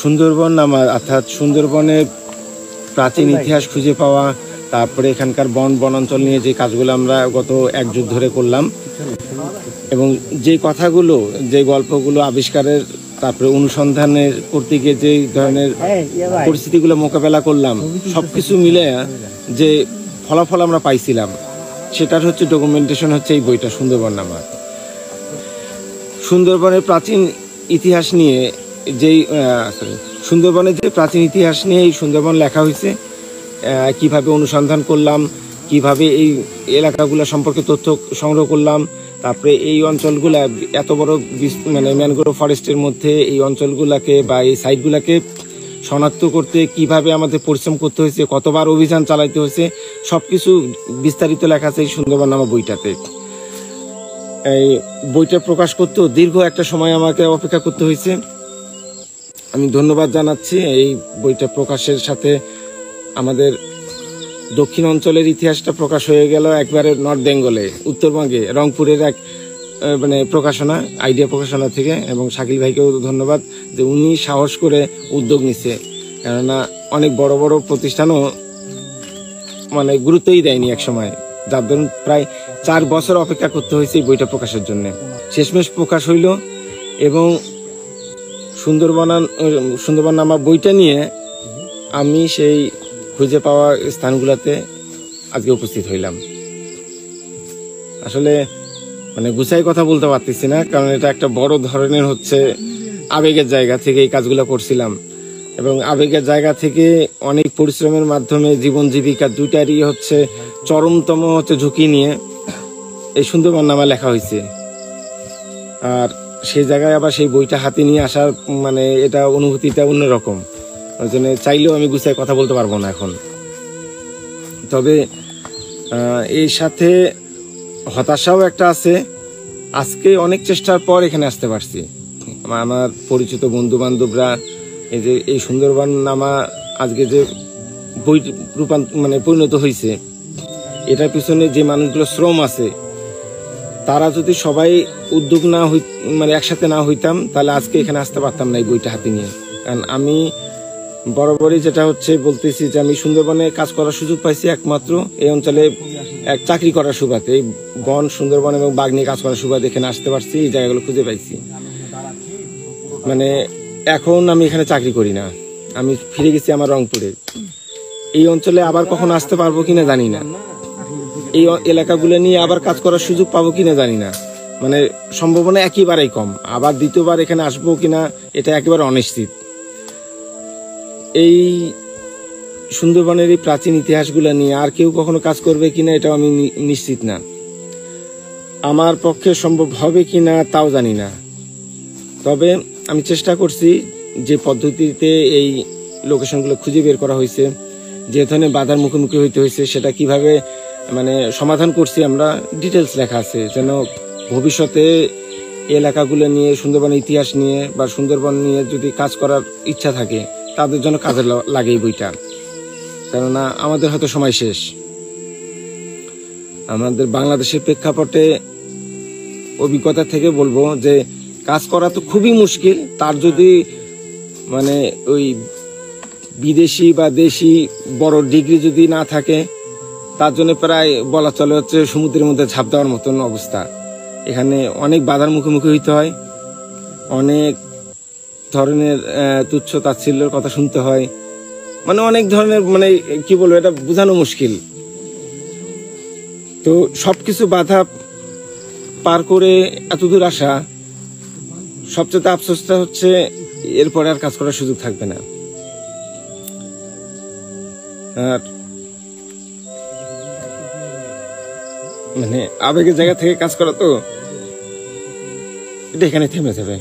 সুন্দরবন নামা অর্থাৎ সুন্দরবনের প্রাচীন ইতিহাস খুঁজে পাওয়া, তারপরে এখানকার বনাঞ্চল নিয়ে যে কাজগুলো আমরা গত এক যুগ ধরে করলাম এবং যে কথাগুলো যে গল্পগুলো আবিষ্কারের তারপরে অনুসন্ধানের করতে গিয়ে যে ধরনের পরিস্থিতিগুলো মোকাবেলা করলাম, সবকিছু মিলে যে ফলাফল আমরা পাইছিলাম সেটার হচ্ছে ডকুমেন্টেশন হচ্ছে এই বইটা সুন্দরবন নামা। সুন্দরবনের প্রাচীন ইতিহাস নিয়ে সুন্দরবনের যে প্রাচীন ইতিহাস নিয়ে এই সুন্দরবন লেখা হয়েছে, কিভাবে অনুসন্ধান করলাম, কিভাবে এই এলাকাগুলো সম্পর্কে তথ্য সংগ্রহ করলাম, তারপরে এই অঞ্চলগুলা এত বড় মানে ম্যানগ্রোভ ফরেস্টের মধ্যে এই অঞ্চলগুলাকে বা এই সাইটগুলাকে শনাক্ত করতে কিভাবে আমাদের পরিশ্রম করতে হয়েছে, কতবার অভিযান চালাইতে হয়েছে, সবকিছু বিস্তারিত লেখা আছে এই সুন্দরবন নামা বইটাতে। এই বইটা প্রকাশ করতেও দীর্ঘ একটা সময় আমাকে অপেক্ষা করতে হয়েছে। আমি ধন্যবাদ জানাচ্ছি এই বইটা প্রকাশের সাথে আমাদের দক্ষিণ অঞ্চলের ইতিহাসটা প্রকাশ হয়ে গেল একবারে নর্থ বেঙ্গলে, উত্তরবঙ্গে রংপুরের এক মানে প্রকাশনা আইডিয়া প্রকাশনা থেকে, এবং শাকিল ভাইকেও ধন্যবাদ যে উনি সাহস করে উদ্যোগ নিচ্ছে, কেননা অনেক বড় বড় প্রতিষ্ঠানও মানে গুরুত্বই দেয়নি এক সময়, যার ধরুন প্রায় 4 বছর অপেক্ষা করতে হয়েছে এই বইটা প্রকাশের জন্য। শেষমেশ প্রকাশ হইল এবং সুন্দরবন নামা বইটা নিয়ে আমি সেই খুঁজে পাওয়া স্থানগুলোতে আজকে উপস্থিত হইলাম। আসলে মানে গুছাই কথা বলতে পারতেছি না, কারণ এটা একটা বড় ধরনের হচ্ছে আবেগের জায়গা থেকে এই কাজগুলো করছিলাম, এবং আবেগের জায়গা থেকে অনেক পরিশ্রমের মাধ্যমে জীবন জীবিকা দুইটারই হচ্ছে চরমতম হচ্ছে ঝুঁকি নিয়ে এই সুন্দরবন নামা লেখা হয়েছে। আর সেই জায়গায় আবার সেই বইটা হাতে নিয়ে আসার মানে এটা অনুভূতিটা অন্যরকম, ওই জন্য চাইলেও আমি গুছাই কথা বলতে পারবো না এখন। তবে এই সাথে হতাশাও একটা আছে, আজকে অনেক চেষ্টার পর এখানে আসতে পারছি। আমার পরিচিত বন্ধু বান্ধবরা এই যে এই সুন্দরবন নামা আজকে যে বই মানে পরিণত হয়েছে, এটার পিছনে যে মানুষগুলো শ্রম আছে, তারা যদি সবাই উদ্যোগ না মানে একসাথে না হইতাম তাহলে আজকে এখানে আসতে পারতাম না এই বইটা হাতে নিয়ে। কারণ আমি বরাবরই যেটা হচ্ছে বলতেছি যে আমি সুন্দরবনে কাজ করার সুযোগ পাইছি একমাত্র এই অঞ্চলে এক চাকরি করার সুবাদে, এই বন সুন্দরবন এবং বাঘ নিয়ে কাজ করার সুবাদে এখানে আসতে পারছি, এই জায়গাগুলো খুঁজে পাইছি। মানে এখন আমি এখানে চাকরি করি না, আমি ফিরে গেছি আমার রংপুরে। এই অঞ্চলে আবার কখন আসতে পারবো কিনা জানি না, এই এলাকাগুলো নিয়ে আবার কাজ করার সুযোগ পাবো কিনা জানি না, মানে সম্ভাবনা একেবারেই কম। আবার দ্বিতীয়বার এখানে আসবো কিনা এটা একেবারে অনিশ্চিত। এই সুন্দরবনের এই প্রাচীন ইতিহাসগুলো নিয়ে আর কেউ কখনো কাজ করবে কিনা এটাও আমি নিশ্চিত না, আমার পক্ষে সম্ভব হবে কিনা তাও জানি না। তবে আমি চেষ্টা করছি যে পদ্ধতিতে এই লোকেশনগুলো খুঁজে বের করা হয়েছে, যে ধরনের বাধার মুখোমুখি হইতে হয়েছে সেটা কিভাবে মানে সমাধান করছি আমরা, ডিটেলস লেখা আছে, যেন ভবিষ্যতে এলাকাগুলো নিয়ে সুন্দরবনের ইতিহাস নিয়ে বা সুন্দরবন নিয়ে যদি কাজ করার ইচ্ছা থাকে তাদের জন্য কাজে লাগে এই বইটা। কেননা আমাদের হয়তো সময় শেষ, আমাদের বাংলাদেশের প্রেক্ষাপটে অভিজ্ঞতা থেকে বলবো যে কাজ করা তো খুবই মুশকিল, তার যদি মানে ওই বিদেশি বা দেশি বড় ডিগ্রি যদি না থাকে তার জন্য প্রায় বলা চলে হচ্ছে সমুদ্রের মধ্যে ঝাঁপ দেওয়ার মতন অবস্থা। এখানে অনেক বাধার মুখোমুখি হইতে হয়, অনেক ধরনের তুচ্ছ তাচ্ছিল্যের কথা শুনতে হয়, মানে অনেক ধরনের মানে কি বলবো এটা বোঝানো মুশকিল। তো সবকিছু বাধা পার করে এতদূর আসা, সবচেয়ে আফসোসটা হচ্ছে এরপরে আর কাজ করার সুযোগ থাকবে না। আর মানে আবেগের জায়গা থেকে কাজ করা তো এটা এখানে থেমে যাবে।